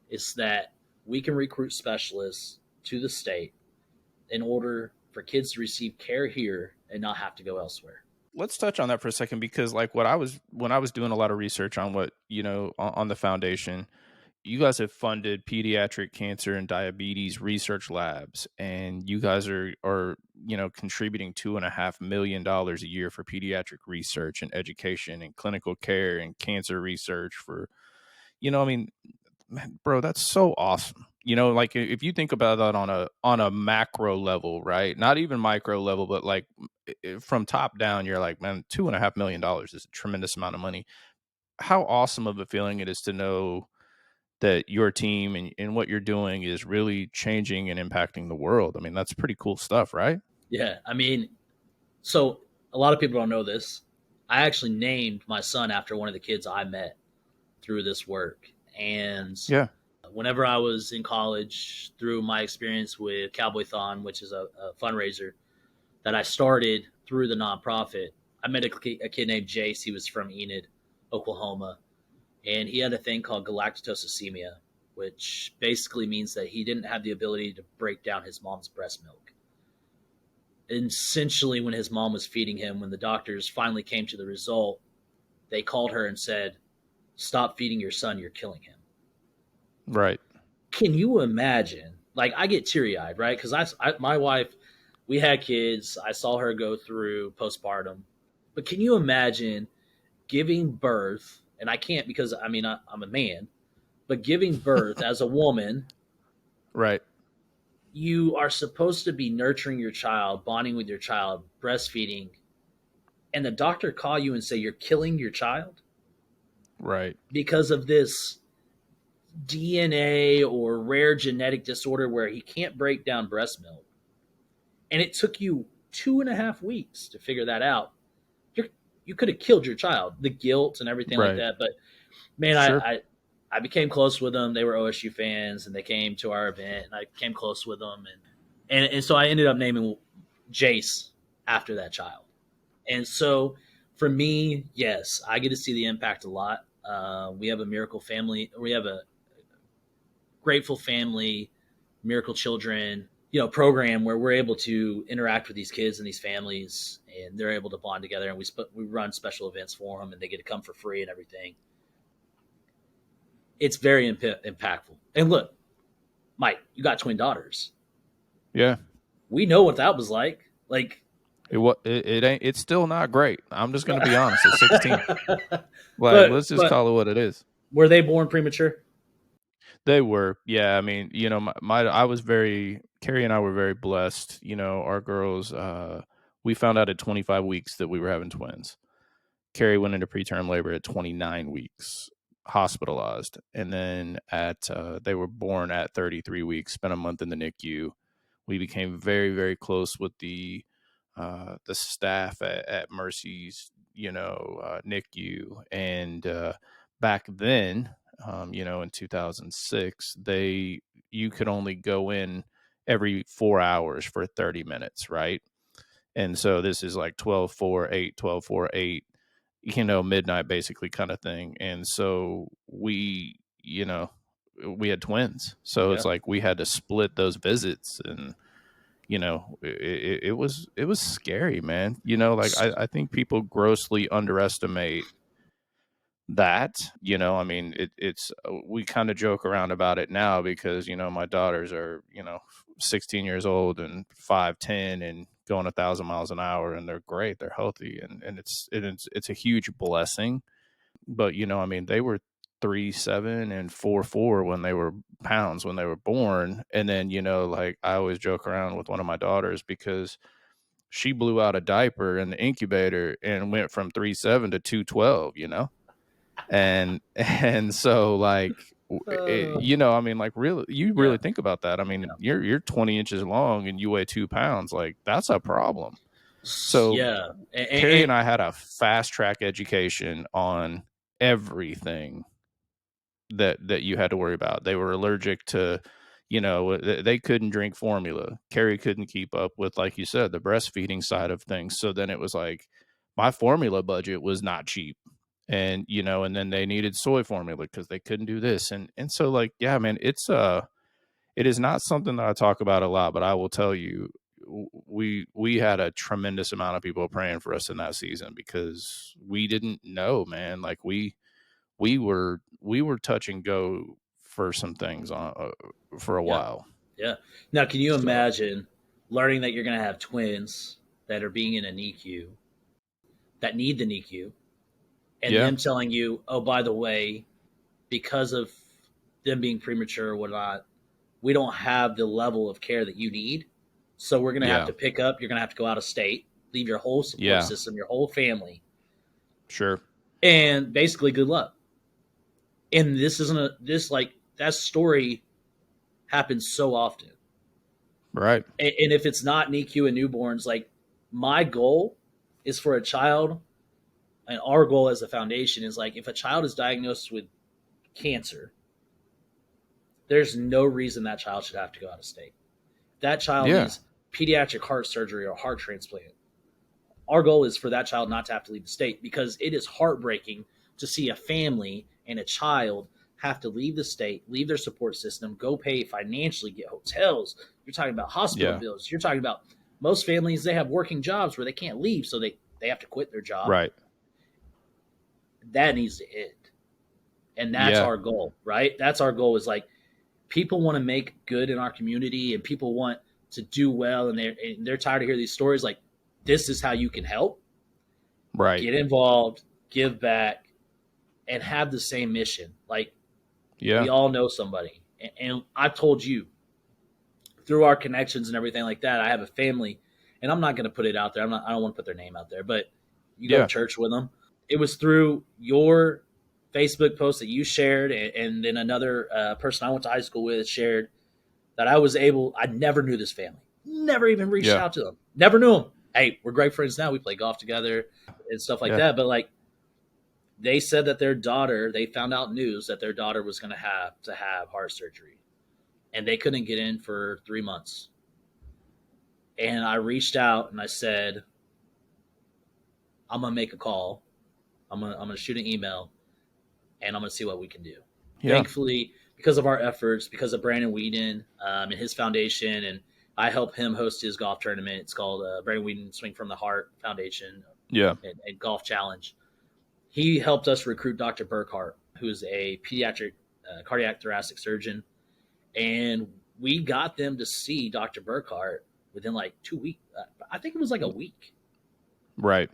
is that we can recruit specialists to the state in order for kids to receive care here and not have to go elsewhere. Let's touch on that for a second, because like when I was doing a lot of research on what, on the foundation, you guys have funded pediatric cancer and diabetes research labs, and you guys are contributing $2.5 million a year for pediatric research and education and clinical care and cancer research for, I mean, man, bro, that's so awesome. Like if you think about that on a macro level, right? Not even micro level, but like from top down, you're like, man, $2.5 million is a tremendous amount of money. How awesome of a feeling it is to know that your team and what you're doing is really changing and impacting the world. I mean, that's pretty cool stuff, right? Yeah, I mean, so a lot of people don't know this. I actually named my son after one of the kids I met through this work. And Yeah. whenever I was in college, through my experience with Cowboy Thon, which is a fundraiser that I started through the nonprofit, I met a kid named Jace. He was from Enid, Oklahoma, and he had a thing called galactosiemia, which basically means that he didn't have the ability to break down his mom's breast milk. And essentially, when his mom was feeding him, when the doctors finally came to the result, they called her and said, "Stop feeding your son, you're killing him." Right. Can you imagine? Like, I get teary eyed, right? Because my wife, we had kids. I saw her go through postpartum. But can you imagine giving birth? And I can't, because I mean, I'm a man, but giving birth as a woman, Right. you are supposed to be nurturing your child, bonding with your child, breastfeeding, and the doctor call you and say you're killing your child Right. because of this DNA or rare genetic disorder where he can't break down breast milk. And it took you 2.5 weeks to figure that out. You could have killed your child, the guilt and everything like Right. that. But man, Sure. I became close with them. They were OSU fans, and they came to our event, and I became close with them, and so I ended up naming Jace after that child. And so for me, yes, I get to see the impact a lot. We have a miracle family. We have a grateful family, miracle children, program where we're able to interact with these kids and these families, and they're able to bond together. And we run special events for them, and they get to come for free and everything. It's very impactful. And look, Mike, you got twin daughters. Yeah. We know what that was like. Like, It ain't. It's still not great. I'm just gonna be honest. At 16, like let's just but call it what it is. were they born premature? They were, yeah. I mean, I was Carrie and I were very blessed. Our girls. We found out at 25 weeks that we were having twins. Carrie went into preterm labor at 29 weeks, hospitalized, and then they were born at 33 weeks. Spent a month in the NICU. We became very, very close with the staff at Mercy's, NICU, and back then, in 2006, you could only go in every 4 hours for 30 minutes, right? And so this is like 12-4-8, 12-4-8, midnight basically kind of thing. And so we had twins. So Yeah. it's like we had to split those visits, and it was scary, man. Like I think people grossly underestimate that. I mean, it's we kind of joke around about it now because my daughters are 16 years old and 5'10" and going 1,000 miles an hour, and they're great, they're healthy, and it's a huge blessing. But I mean, they were 3'7" and 4'4" when they were pounds when they were born. And then like I always joke around with one of my daughters because she blew out a diaper in the incubator and went from 3'7" to 212, and so like I mean, like really, you really think about that. I mean, you're 20 inches long and you weigh 2 pounds, like that's a problem. So yeah, Carrie and I had a fast track education on everything that you had to worry about. They were allergic to, They couldn't drink formula. Carrie couldn't keep up with, like you said, the breastfeeding side of things. So then it was like my formula budget was not cheap. And, and then they needed soy formula because they couldn't do this. And so like, yeah, man, it is not something that I talk about a lot, but I will tell you, we had a tremendous amount of people praying for us in that season because we didn't know, man. Like we were touch and go for some things for a Yeah. while. Yeah. Now, can you So imagine learning that you're going to have twins that are being in a NICU that need the NICU, and yeah, them telling you, oh, by the way, because of them being premature or whatnot, we don't have the level of care that you need. So we're going to have yeah, to pick up. You're going to have to go out of state, leave your whole support yeah, system, your whole family, sure, and basically good luck. And this isn't that story happens so often. right, And if it's not NICU and newborns, like my goal is for a child, and our goal as a foundation is like if a child is diagnosed with cancer, there's no reason that child should have to go out of state. That child yeah, needs pediatric heart surgery or heart transplant. Our goal is for that child not to have to leave the state because it is heartbreaking to see a family and a child have to leave the state, leave their support system, go pay financially, get hotels. You're talking about hospital yeah, bills. You're talking about most families, they have working jobs where they can't leave, so they have to quit their job. right, That needs to end. And that's yeah, our goal, right? That's our goal is like people want to make good in our community and people want to do well and they're tired of hearing these stories like this is how you can help. right, Get involved, give back, and have the same mission. Like we yeah, all know somebody. And I've told you through our connections and everything like that, I have a family and I'm not going to put it out there. I don't want to put their name out there, but you go to yeah, church with them. It was through your Facebook post that you shared, and then another person I went to high school with shared that I never knew this family, never even reached yeah, out to them, never knew them. Hey, we're great friends now. We play golf together and stuff like yeah, that. But like they said that they found out news that their daughter was going to have heart surgery and they couldn't get in for 3 months. And I reached out and I said, I'm going to make a call. I'm going to shoot an email and I'm going to see what we can do. yeah, Thankfully, because of our efforts, because of Brandon Whedon and his foundation, and I help him host his golf tournament. It's called Brandon Whedon Swing from the Heart Foundation yeah, and Golf Challenge. He helped us recruit Dr. Burkhart, who is a pediatric cardiac thoracic surgeon, and we got them to see Dr. Burkhart within like 2 weeks. I think it was like a week. right,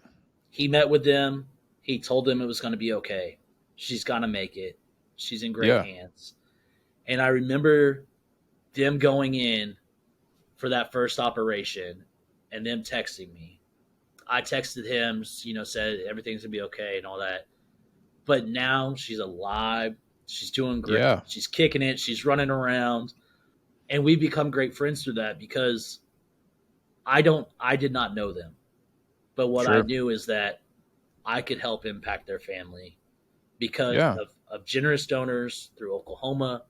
He met with them. He told them it was going to be okay. She's going to make it. She's in great yeah, hands. And I remember them going in for that first operation and them texting me. I texted him, said everything's going to be okay and all that. But now she's alive. She's doing great. yeah, She's kicking it. She's running around. And we've become great friends through that because I did not know them. But what I sure, knew is that I could help impact their family because yeah, of generous donors through Oklahoma,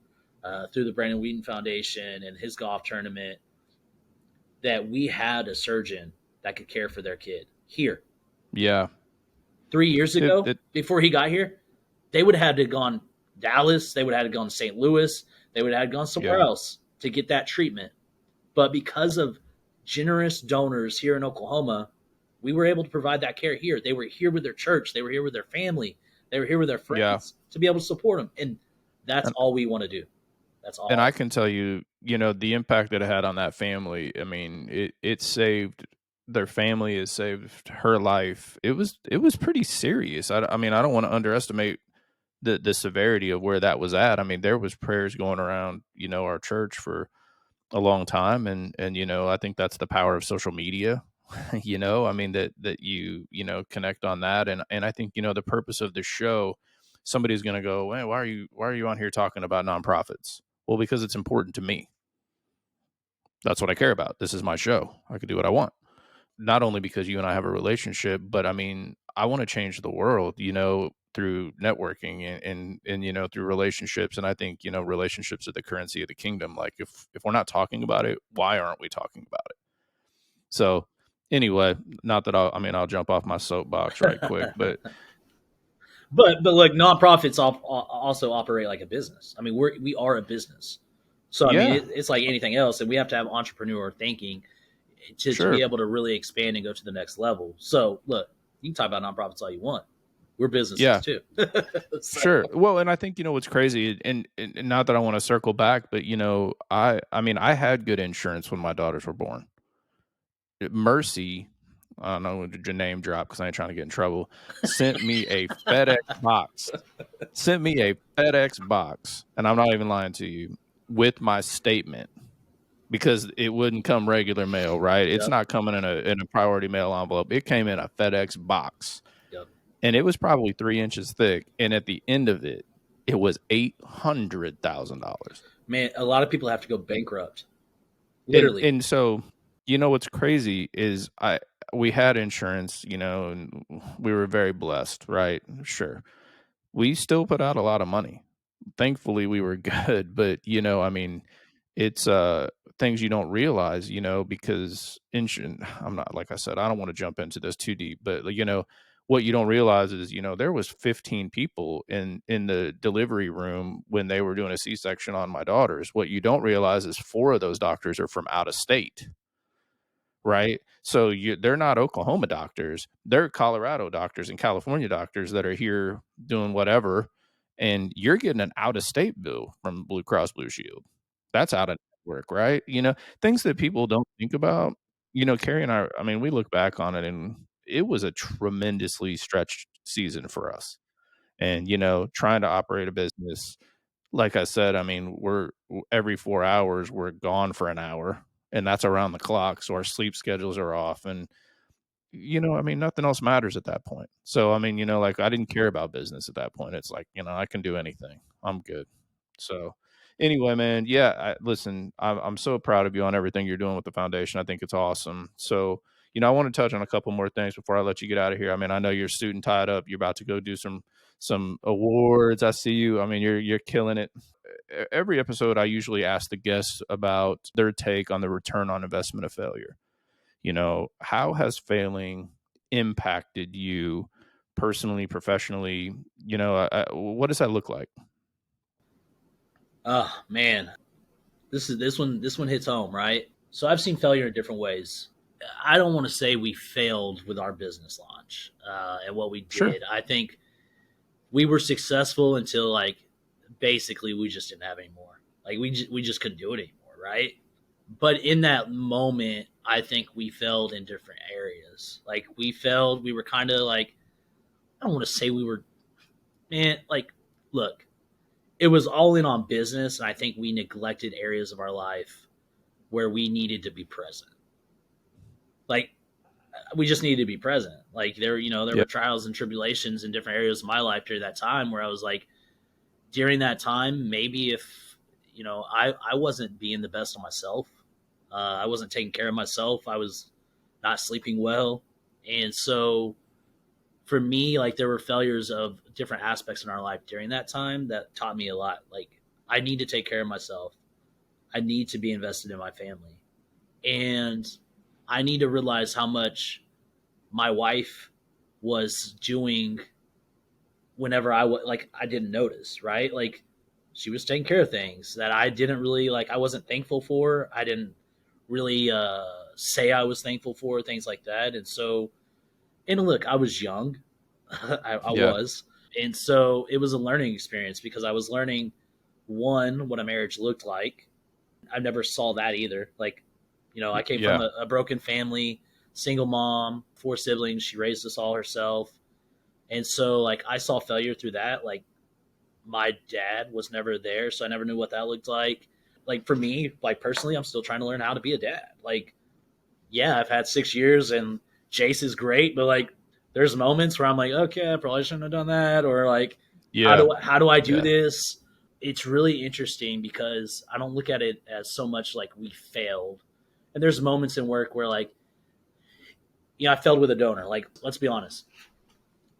through the Brandon Whedon Foundation and his golf tournament, that we had a surgeon that could care for their kid here. yeah. 3 years It, ago, it, before he got here, they would have had to have gone Dallas, they would have had to gone to St. Louis, they would have had to gone somewhere yeah, else to get that treatment. But because of generous donors here in Oklahoma, we were able to provide that care here. They were here with their church, they were here with their family, they were here with their yeah. friends to be able to support them. And that's And all we want to do. That's and all. I can tell you, the impact that it had on that family. I mean, it saved their family. It saved her life. It was pretty serious. I mean, I don't want to underestimate the severity of where that was at. I mean, there was prayers going around, our church for a long time, and I think that's the power of social media. I mean that connect on that, and I think the purpose of the show. Somebody's going to go, hey, why are you on here talking about nonprofits? Well, because it's important to me. That's what I care about. This is my show. I can do what I want. Not only because you and I have a relationship, but I mean, I want to change the world. through networking and you know, through relationships. And I think, you know, relationships are the currency of the kingdom. Like if we're not talking about it, why aren't we talking about it? So anyway, not that I'll jump off my soapbox right quick, but But look, nonprofits also operate like a business. I mean, we are a business, so I mean yeah, it's like anything else, and we have to have entrepreneur thinking to sure. be able to really expand and go to the next level. So look, you can talk about nonprofits all you want. We're businesses Yeah, too. sure. So Well, and I think, you know, what's crazy, and not that I want to circle back, but you know, I mean, I had good insurance when my daughters were born. Mercy, I don't know the name drop because I ain't trying to get in trouble, sent me a FedEx box. Sent me a FedEx box, and I'm not even lying to you, with my statement because it wouldn't come regular mail, right? It's yep, not coming in a priority mail envelope. It came in a FedEx box, yep. and it was probably 3 inches thick. And at the end of it, it was $800,000. Man, a lot of people have to go bankrupt, And literally. and so, you know, what's crazy is we had insurance, you know, and we were very blessed, right? Sure. We still put out a lot of money. Thankfully, we were good, but, you know, I mean, it's, things you don't realize, you know, because insurance, I'm not, like I said, I don't wanna jump into this too deep, but, you know, what you don't realize is, you know, there was 15 people in the delivery room when they were doing a C-section on my daughters. What you don't realize is 4 of those doctors are from out of state. Right? So they're not Oklahoma doctors. They're Colorado doctors and California doctors that are here doing whatever. And you're getting an out of state bill from Blue Cross Blue Shield. That's out of network, right? You know, things that people don't think about. You know, Carrie and I mean, we look back on it and it was a tremendously stretched season for us. And, you know, trying to operate a business, like I said, I mean, every 4 hours, we're gone for an hour, and that's around the clock, so our sleep schedules are off, and, you know, I mean, nothing else matters at that point. So, I mean, you know, like, I didn't care about business at that point. It's like, you know, I can do anything. I'm good. So, anyway, man, yeah, listen, I'm so proud of you on everything you're doing with the foundation. I think it's awesome. So, you know, I wanna touch on a couple more things before I let you get out of here. I mean, I know you're student tied up. You're about to go do some awards. I see you. I mean, you're killing it. Every episode, I usually ask the guests about their take on the return on investment of failure. You know, how has failing impacted you personally, professionally? You know, what does that look like? Oh man, this one hits home, right? So I've seen failure in different ways. I don't want to say we failed with our business launch and what we Sure. did. I think we were successful until like basically we just didn't have any more. Like we just couldn't do it anymore, right? But in that moment, I think we failed in different areas. Like we failed, we were kind of like I don't want to say we were man, like look, it was all in on business and I think we neglected areas of our life where we needed to be present. Like we just needed to be present. Like there were Yep. trials and tribulations in different areas of my life during that time where I was like, during that time, maybe if I wasn't being the best of myself, I wasn't taking care of myself. I was not sleeping well, and so for me, like there were failures of different aspects in our life during that time that taught me a lot. Like I need to take care of myself. I need to be invested in my family, and I need to realize how much my wife was doing whenever I didn't notice, right? Like she was taking care of things that I didn't really like. I wasn't thankful for. I didn't really say I was thankful for things like that. And so, and look, I was young. I Yeah. was, and so it was a learning experience because I was learning one what a marriage looked like. I never saw that either. Like, I came from Yeah. a broken family, single mom, 4 siblings. She raised us all herself. And so like I saw failure through that. Like my dad was never there, so I never knew what that looked like. Like for me, like personally, I'm still trying to learn how to be a dad. Like, yeah, I've had 6 years and Jace is great, but like there's moments where I'm like, okay, I probably shouldn't have done that, or like, Yeah. how do I do Yeah. this? It's really interesting because I don't look at it as so much like we failed. And there's moments in work where like, I failed with a donor. Like, let's be honest,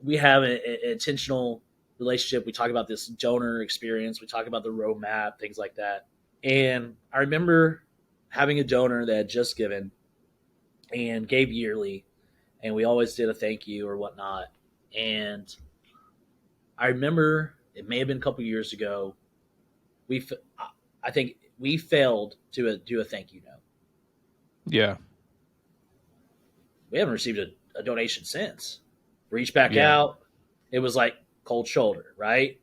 we have an intentional relationship. We talk about this donor experience. We talk about the roadmap, things like that. And I remember having a donor that had just given and gave yearly, and we always did a thank you or whatnot. And I remember it may have been a couple years ago. I think we failed to do a thank you note. Yeah. We haven't received a donation since. Reached back Yeah. out. It was like cold shoulder, right?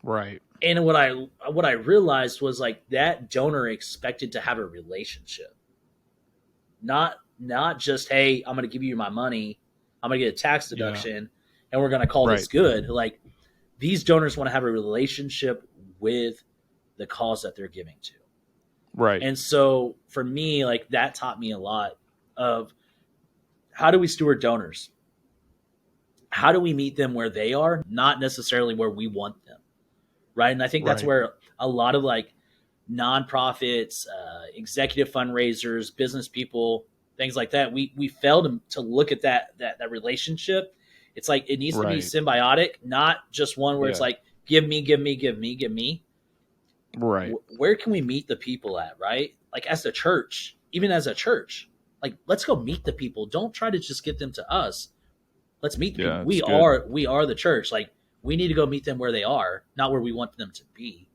Right. And what I realized was like that donor expected to have a relationship, not just, hey, I'm going to give you my money, I'm going to get a tax deduction, and we're going to call this good. Like, these donors want to have a relationship with the cause that they're giving to. Right. And so for me, like, that taught me a lot of how do we steward donors? How do we meet them where they are, not necessarily where we want them, right? And I think that's where a lot of like nonprofits, executive fundraisers, business people, things like that, we fail to look at that relationship. It's like it needs to be symbiotic, not just one where it's like give me, give me, give me, give me. Right. Where can we meet the people at, right? Like as a church, even as a church, like let's go meet the people. Don't try to just get them to us. Let's meet the people. We are the church. Like we need to go meet them where they are, not where we want them to be.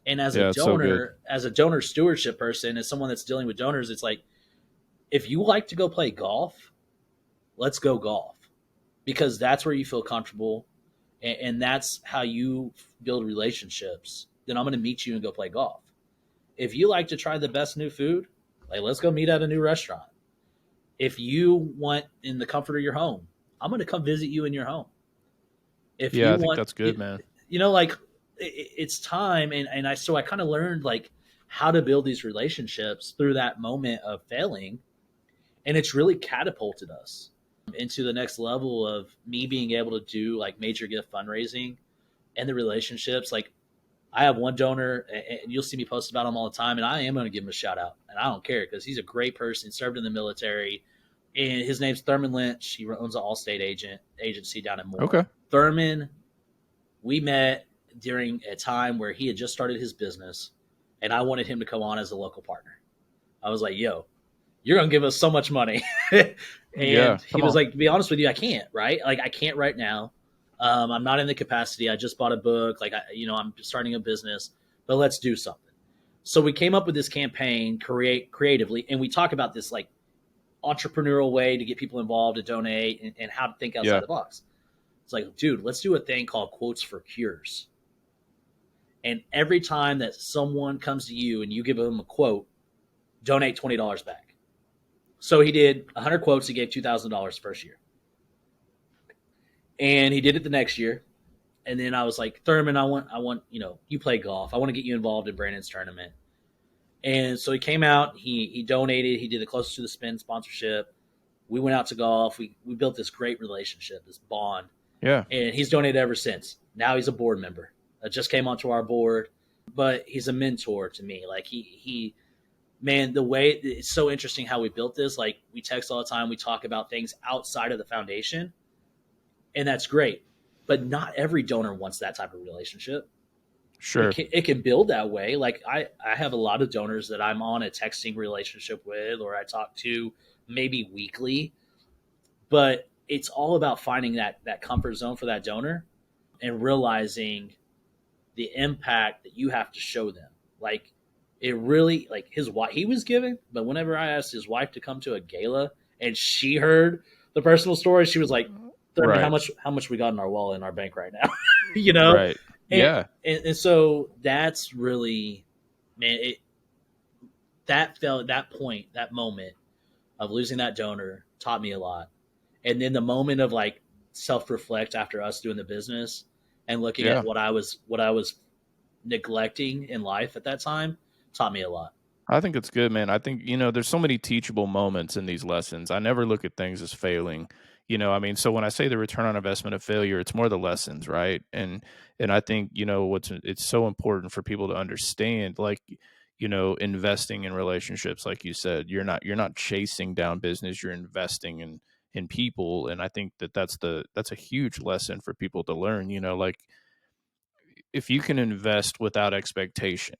And as a donor, as a donor stewardship person, as someone that's dealing with donors, it's like, if you like to go play golf, let's go golf, because that's where you feel comfortable, and that's how you build relationships. Then I'm going to meet you and go play golf. If you like to try the best new food, like let's go meet at a new restaurant. If you want in the comfort of your home, I'm going to come visit you in your home. If you I want, think that's good, man. You know, like it's time, and I kind of learned like how to build these relationships through that moment of failing, and it's really catapulted us into the next level of me being able to do like major gift fundraising and the relationships. Like I have one donor, and you'll see me post about him all the time, and I am going to give him a shout out, and I don't care because he's a great person, served in the military, and his name's Thurman Lynch. He owns an Allstate agency down in Moore. Okay. Thurman, we met during a time where he had just started his business, and I wanted him to come on as a local partner. I was like, yo, you're going to give us so much money. And he was like, to be honest with you, I can't, right? Like, I can't right now. I'm not in the capacity. I just bought a book. Like, I'm starting a business, but let's do something. So we came up with this campaign, creatively, and we talk about this like entrepreneurial way to get people involved, to donate, and how to think outside the box. It's like, dude, let's do a thing called Quotes for Cures. And every time that someone comes to you and you give them a quote, donate $20 back. So he did 100 quotes. He gave $2,000 first year. And he did it the next year. And then I was like, Thurman, I want, you play golf. I want to get you involved in Brandon's tournament. And so he came out, he donated, he did the Closest to the Spin sponsorship. We went out to golf. We built this great relationship, this bond. Yeah. And he's donated ever since. Now he's a board member. Just came onto our board, but he's a mentor to me. Like he man, the way it's so interesting how we built this. Like we text all the time. We talk about things outside of the foundation, and that's great. But not every donor wants that type of relationship. Sure. It can build that way. Like I have a lot of donors that I'm on a texting relationship with, or I talk to maybe weekly, but it's all about finding that comfort zone for that donor and realizing the impact that you have to show them. Like it really, like his wife, he was giving, but whenever I asked his wife to come to a gala and she heard the personal story, she was like, how much we got in our wallet in our bank right now, Right. And so that's really, man, that moment of losing that donor taught me a lot. And then the moment of like self-reflect after us doing the business and looking at what I was neglecting in life at that time taught me a lot. I think it's good, man. I think, there's so many teachable moments in these lessons. I never look at things as failing. So when I say the return on investment of failure, it's more the lessons, right? And I think, it's so important for people to understand, like, investing in relationships, like you said, you're not chasing down business, you're investing in people. And I think that that's a huge lesson for people to learn, like if you can invest without expectation,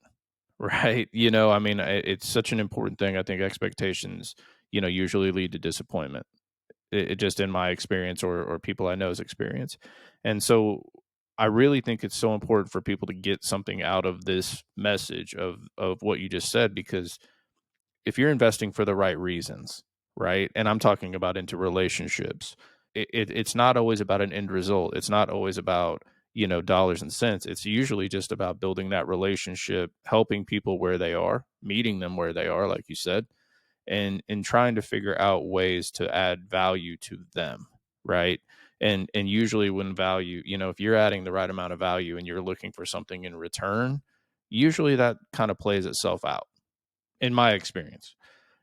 right? I mean, it's such an important thing. I think expectations, usually lead to disappointment. It just in my experience or people I know's experience. And so I really think it's so important for people to get something out of this message of what you just said, because if you're investing for the right reasons, right? And I'm talking about into relationships, it's not always about an end result. It's not always about, dollars and cents. It's usually just about building that relationship, helping people where they are, meeting them where they are, like you said, and trying to figure out ways to add value to them, right? And usually when value, if you're adding the right amount of value and you're looking for something in return, usually that kind of plays itself out in my experience,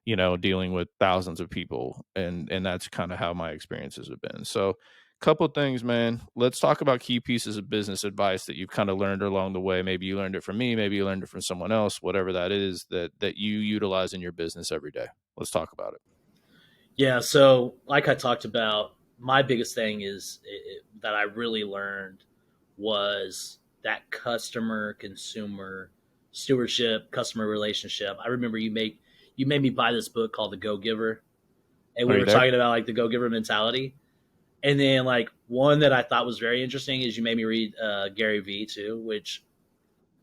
dealing with thousands of people. And that's kind of how my experiences have been. So couple of things, man. Let's talk about key pieces of business advice that you've kind of learned along the way. Maybe you learned it from me, maybe you learned it from someone else, whatever that is that you utilize in your business every day. Let's talk about it. Yeah. So, like I talked about, my biggest thing is that I really learned was that customer consumer stewardship, customer relationship. I remember you made me buy this book called The Go Giver, and we Are you were there? talking about like the go giver mentality. And then like one that I thought was very interesting is you made me read Gary V too, which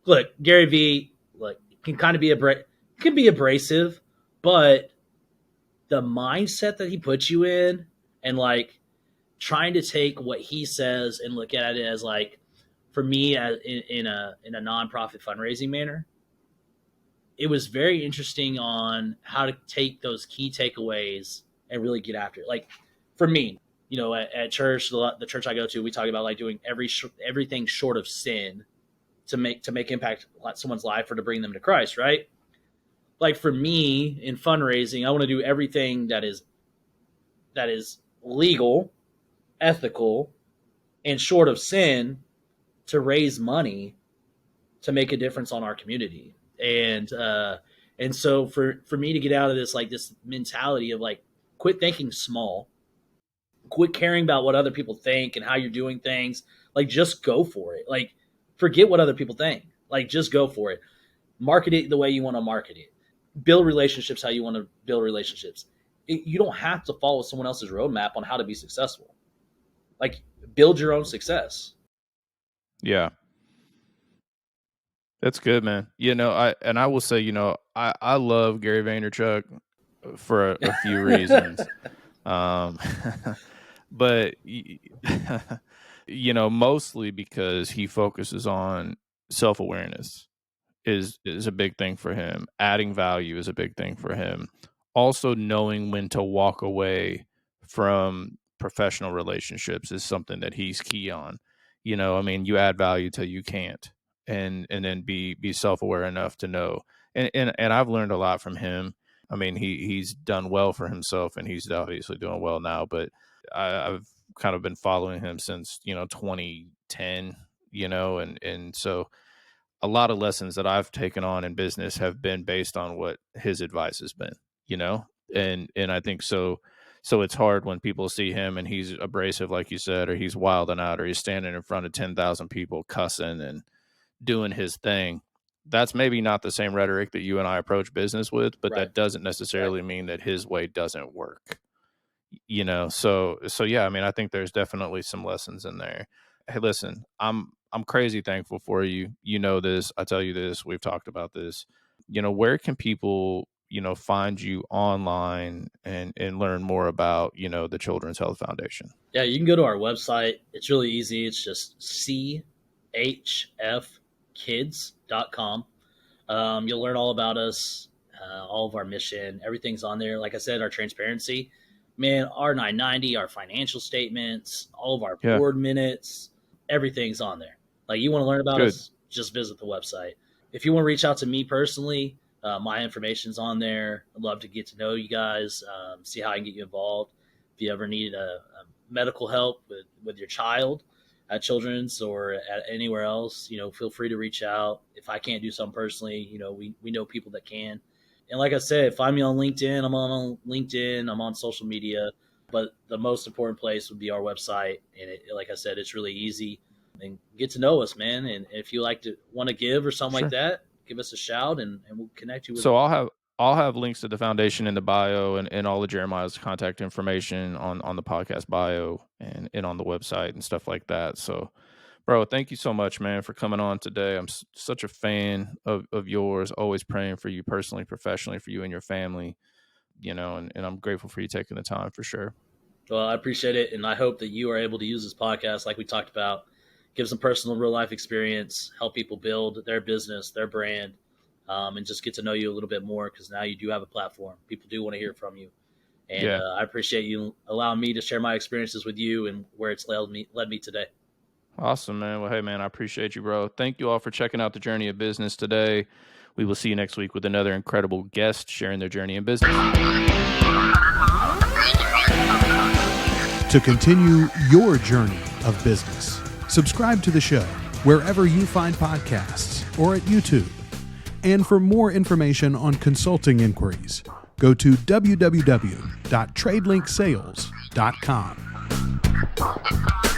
look, Gary V like can kind of be can be abrasive, but the mindset that he puts you in and like trying to take what he says and look at it as like for me as in a nonprofit fundraising manner, it was very interesting on how to take those key takeaways and really get after it. Like for me, at church, the church I go to, we talk about like doing everything short of sin to make impact someone's life or to bring them to Christ, right? Like for me in fundraising, I want to do everything that is legal, ethical, and short of sin to raise money to make a difference on our community. And so for me to get out of this like this mentality of like quit thinking small, quit caring about what other people think and how you're doing things, like just go for it. Like forget what other people think. Like just go for it. Market it the way you want to market it. Build relationships how you want to build relationships. You don't have to follow someone else's roadmap on how to be successful. Like build your own success. Yeah. That's good, man. I will say, I love Gary Vaynerchuk for a few reasons. Um, but mostly because he focuses on self-awareness is a big thing for him. Adding value is a big thing for him. Also knowing when to walk away from professional relationships is something that he's key on. I mean, you add value till you can't, and then be self-aware enough to know. And I've learned a lot from him. I mean, he's done well for himself, and he's obviously doing well now. But I've kind of been following him since 2010. And so a lot of lessons that I've taken on in business have been based on what his advice has been, you know? And I think so it's hard when people see him and he's abrasive, like you said, or he's wilding out, or he's standing in front of 10,000 people cussing and doing his thing. That's maybe not the same rhetoric that you and I approach business with, but Right. that doesn't necessarily mean that his way doesn't work. So yeah, I mean, I think there's definitely some lessons in there. Hey, listen, I'm crazy thankful for you. You know this. I tell you this. We've talked about this. Where can people, find you online and learn more about, the Children's Health Foundation? Yeah, you can go to our website. It's really easy. It's just chfkids.com. You'll learn all about us, all of our mission. Everything's on there. Like I said, our transparency. Man, our 990, our financial statements, all of our Yeah, board minutes, everything's on there. Like you want to learn about good. us, just visit the website. If you want to reach out to me personally, my information's on there. I'd love to get to know you guys, see how I can get you involved. If you ever need a medical help with your child at Children's or at anywhere else, feel free to reach out. If I can't do something personally, we know people that can. And like I said, find me on LinkedIn. I'm on LinkedIn. I'm on social media. But the most important place would be our website. And like I said, it's really easy. And get to know us, man. And if you want to give or something like that, give us a shout and we'll connect you with. So I'll have links to the foundation in the bio and all of Jeremiah's contact information on the podcast bio and on the website and stuff like that. So, bro, thank you so much, man, for coming on today. I'm such a fan of yours, always praying for you personally, professionally, for you and your family, and I'm grateful for you taking the time for sure. Well, I appreciate it. And I hope that you are able to use this podcast, like we talked about, give some personal real life experience, help people build their business, their brand, and just get to know you a little bit more, because now you do have a platform. People do want to hear from you. And I appreciate you allowing me to share my experiences with you and where it's led me today. Awesome, man. Well, hey, man, I appreciate you, bro. Thank you all for checking out the Journey of Business today. We will see you next week with another incredible guest sharing their journey in business. To continue your journey of business, subscribe to the show wherever you find podcasts or at YouTube. And for more information on consulting inquiries, go to www.tradelinkSales.com.